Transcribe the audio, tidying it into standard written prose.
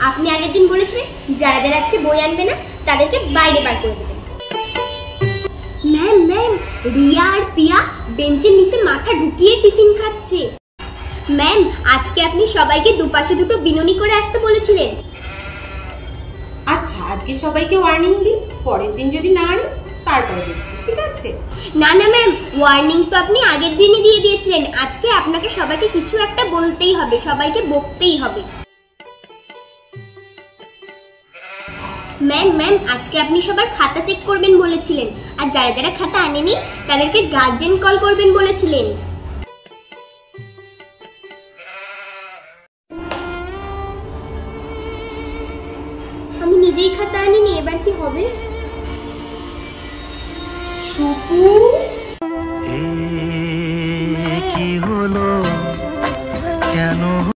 আপনি আগের দিন বলেছিলেন যারা যারা আজকে বই আনবে না তাদেরকে বাইরে বার করে দেবেন। ম্যাম ম্যাম, রিয়া আর পিয়া বেঞ্চের নিচে মাথা ঢুকিয়ে টিফিন খাচ্ছে। ম্যাম, আজকে আপনি সবাইকে দুপাশে দুটো বিনুনি করে আসতে বলেছিলেন। আচ্ছা, আজকে সবাইকে ওয়ার্নিং দিই, পরের দিন যদি না আনি তারপরে দিচ্ছি, ঠিক আছে? না না ম্যাম, ওয়ার্নিং তো আপনি আগের দিনই দিয়ে দিয়েছিলেন। আজকে আপনাকে সবাইকে কিছু একটা বলতেই হবে, সবাইকে বকতেই হবে। ম্যাম ম্যাম, আজকে আপনি সবার খাতা চেক করবেন বলেছিলেন, আর যারা যারা খাতা আনেনি তাদেরকে গার্জেন কল করবেন বলেছিলেন। আমি নিজেই খাতা আনিনি, এবার কি হবে? সুপু, কি হলো কেন?